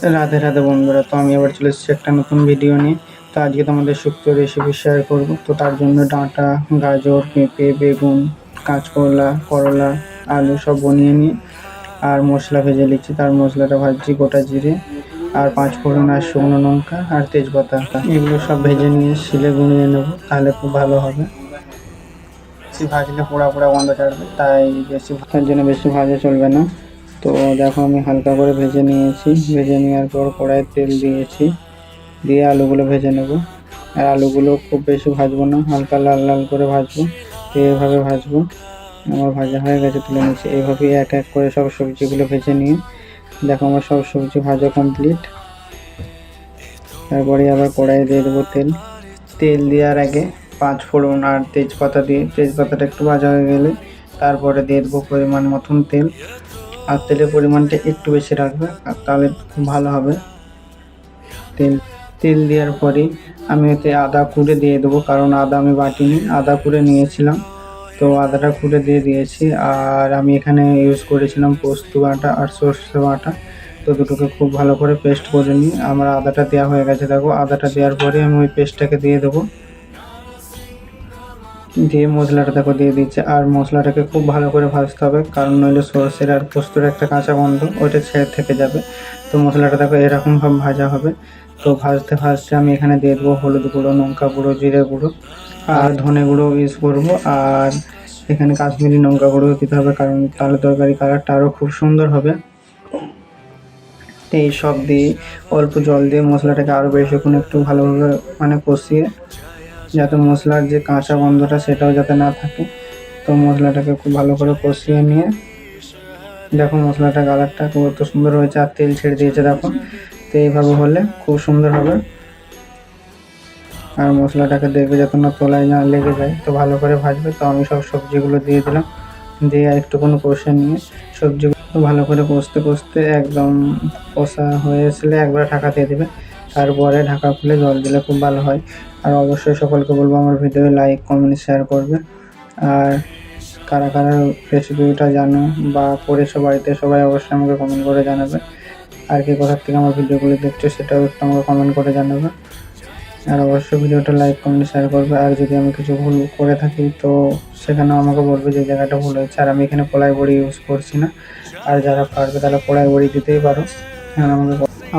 রাধে রাধে বন্ধুরা, তো আমি আবার চলে এসেছি একটা নতুন ভিডিও নিয়ে। তো আজকে তোমাদের শুক্তো রেসিপি শেয়ার করব। তো তার জন্য ডাঁটা, গাজর, পেঁপে, বেগুন, কাঁচকলা, করলা, আলু সব বনিয়ে নিয়ে আর মশলা ভেজে নিচ্ছি। তার মশলাটা ভাজছি গোটা জিরে আর 5 ফোড়ন আর শুকনো লঙ্কা আর তেজপাতা, এগুলো সব ভেজে নিয়ে শিলে গুঁড়িয়ে নেবো, তাহলে খুব ভালো হবে। বেশি ভাজলে পোড়া পোড়া গন্ধ ছাড়বে, তাই তার জন্য বেশি ভাজা চলবে না। তো দেখো আমি হালকা করে ভেজে নিয়েছি। ভেজে নেওয়ার পর কড়াইয়ে তেল দিয়েছি, দিয়ে আলুগুলো ভেজে নেব। আর আলুগুলো খুব বেশি ভাজবো না, হালকা লাল লাল করে ভাজবো। তো এভাবে ভাজবো। আমার ভাজা হয়ে গেছে, তুলে নিচ্ছি। এইভাবেই এক এক করে সব সবজিগুলো ভেজে নিয়ে দেখো আমার সব সবজি ভাজা কমপ্লিট। তারপরে আবার কড়াইয়ে দিয়ে দেবো তেল। তেল দেওয়ার আগে 5 ফোড়ন আর তেজপাতা দিয়ে, তেজপাতাটা একটু ভাজা হয়ে গেলে তারপরে দিয়ে দেবো পরিমাণ মতন তেল। আর তেলের পরিমাণটা একটু বেশি রাখবে, আর তাহলে খুব ভালো হবে। তেল তেল দেওয়ার পরে আমি এতে আদা কুড়ে দিয়ে দেবো, কারণ আদা আমি বাটিনি, আদা কুড়ে নিয়েছিলাম। তো আদাটা কুড়ে দিয়ে দিয়েছি। আর আমি এখানে ইউজ করেছিলাম পোস্ত বাটা আর সর্ষে বাটা। তো দুটোকে খুব ভালো করে পেস্ট করে নিই। আমার আদাটা দেওয়া হয়ে গেছে, দেখো আদাটা দেওয়ার পরে আমি ওই পেস্টটাকে দিয়ে দেবো। দিয়ে মশলাটা দেখো দিয়ে দিচ্ছে। আর মশলাটাকে খুব ভালো করে ভাজতে হবে, কারণ নইলে সর্ষের আর পোস্তর একটা কাঁচা গন্ধ ওইটা ছেড়ে থেকে যাবে। তো মশলাটা দেখো এরকমভাবে ভাজা হবে। তো ভাজতে ভাজতে আমি এখানে দিয়ে দেবো হলুদ গুঁড়ো, লঙ্কা গুঁড়ো, জিরে গুঁড়ো আর ধনে গুঁড়ো ইউজ করবো। আর এখানে কাশ্মীরি লঙ্কা গুঁড়ো দিতে হবে, কারণ তাহলে তরকারি কালারটা আরও খুব সুন্দর হবে। তো এই সব দিয়ে অল্প জল দিয়ে মশলাটাকে আরও বেশিক্ষণ একটু ভালোভাবে কষিয়ে, যাতে মশলার যে কাঁচা গন্ধটা সেটাও যাতে না থাকে। তো মশলাটাকে খুব ভালো করে কষিয়ে নিয়ে দেখো মশলাটা কালারটা কত সুন্দর হয়েছে আর তেল ছেড়ে দিয়েছে দেখো। তো এইভাবে হলে খুব সুন্দর হবে। আর মশলাটাকে দেখবে যত না তলায় না লেগে যায়, তো ভালো করে ভাজবে। তো আমি সব সবজিগুলো দিয়ে দিলাম, দিয়ে একটুখানি কষে নিয়ে সবজিগুলো ভালো করে কষতে কষতে একদম কষা হয়ে আসলে একবার ঢাকা দিয়ে দেবে। তারপরে ঢাকা খুলে জল দিলে খুব ভালো হয়। আর অবশ্যই সকলকে বলবো আমার ভিডিও লাইক, কমেন্ট, শেয়ার করবে। আর কারা কারা রেসিপিটা জানো বা করেছো বাড়িতে, সবাই অবশ্যই আমাকে কমেন্ট করে জানাবে। আর কি কোথার থেকে আমার ভিডিওগুলি দেখছো সেটাও একটু আমাকে কমেন্ট করে জানাবে। আর অবশ্যই ভিডিওটা লাইক, কমেন্ট, শেয়ার করবে। আর যদি আমি কিছু ভুল করে থাকি তো সেখানেও আমাকে বলবে যে জায়গাটা ভুল হয়েছে। আর আমি এখানে কলাই বড়ি ইউজ করছি না। আর যারা পারবে তারা কলাই বড়ি দিতেই পারো। আর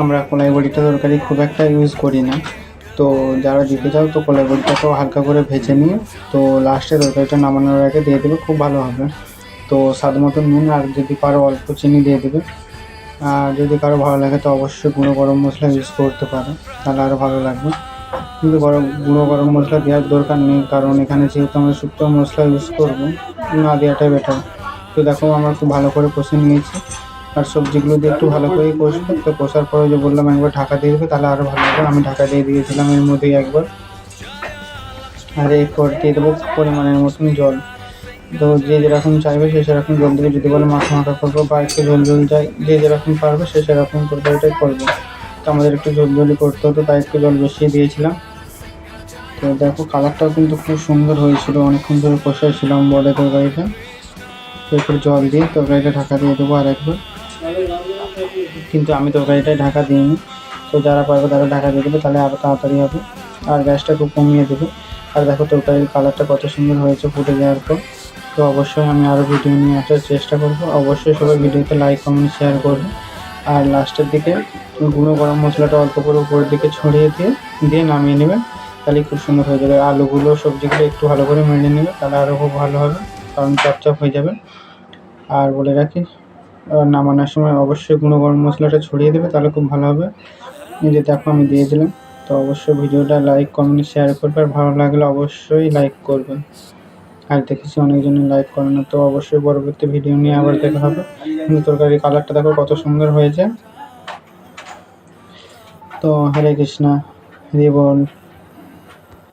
আমরা কলাই বড়িটা তরকারি খুব একটা ইউজ করি না। তো যারা দিতে চাও তো কলাই বড়িটাকেও হালকা করে ভেজে নিয়ে তো লাস্টে তরকারিটা নামানোর আগে দিয়ে দেবে, খুব ভালো হবে। তো স্বাদ মতো নুন, আর যদি পারো অল্প চিনি দিয়ে দেবে। আর যদি কারো ভালো লাগে তো অবশ্যই গুঁড়ো গরম মশলা ইউজ করতে পারো, তাহলে আরও ভালো লাগবে। কিন্তু গুঁড়ো গরম মশলা দেওয়ার দরকার নেই, কারণ এখানে যেহেতু আমরা শুকনো মশলা ইউজ করবো, না দেওয়াটাই বেটার। তো দেখো আমরা খুব ভালো করে কষে নিয়েছি। আর সবজিগুলো দিয়ে একটু ভালো করেই কষবে। তো কষার পরে যে বললাম একবার ঢাকা দিয়ে দেবে, তাহলে আরও ভালো হবে। আমি ঢাকা দিয়ে দিয়েছিলাম এর মধ্যেই একবার। আর এরপর দিয়ে দেবো পরিমাণের মতন জল। তো যে যেরকম চাইবে সে সেরকম জল দেবে। যদি বলে মাখা মাখা করবো বা একটু ঝোল ঝোল চাই, যে যেরকম পারবে সে সেরকম তরকারিটাই করবো। তো আমাদের একটু ঝোল ঝোলই করতে হতো, তাই একটু জল বেশিয়ে দিয়েছিলাম। তো দেখো কালারটাও কিন্তু খুব সুন্দর হয়েছিল, অনেকক্ষণ ধরে কষাইছিলাম বলে তরকারিটা। তো একটু জল দিয়ে তরকারিটা ঢাকা দিয়ে দেবো আর একবার। কিন্তু আমি তরকারিটায় ঢাকা দিইনি। তো যারা পারবে তারা ঢাকা দিয়ে দেবে, তাহলে আরও তাড়াতাড়ি হবে। আর গ্যাসটা খুব কমিয়ে দেবে। আর দেখো তরকারির কালারটা কত সুন্দর হয়েছে ফুটে যাওয়ার পর। তো অবশ্যই আমি আরও ভিডিও নিয়ে আসার চেষ্টা করবো। অবশ্যই সবাই ভিডিওতে লাইক, কমেন্ট, শেয়ার করবে। আর লাস্টের দিকে গুঁড়ো গরম মশলাটা অল্প করে উপরের দিকে ছড়িয়ে দিয়ে নামিয়ে নেবে, তাহলে খুব সুন্দর হয়ে যাবে। আলুগুলো, সবজিগুলো একটু ভালো করে মেরে নেবে, তাহলে আরও খুব ভালো হবে, কারণ চপচপ হয়ে যাবে। আর বলে রাখি, নামানোর সময় অবশ্যই গুঁড়ো গরম মশলাটা ছড়িয়ে দেবে, তাহলে খুব ভালো হবে। এই যে দেখো আমি দিয়ে দিলাম। তো অবশ্যই ভিডিওটা লাইক, কমেন্ট, শেয়ার করবে। আর ভালো লাগলে অবশ্যই লাইক করবে। আর দেখেছি অনেকজনই লাইক করে না। তো অবশ্যই পরবর্তী ভিডিও নিয়ে আবার দেখা হবে। কিন্তু তরকারির কালারটা দেখো কত সুন্দর হয়েছে। তো হরে কৃষ্ণা, হরি বল।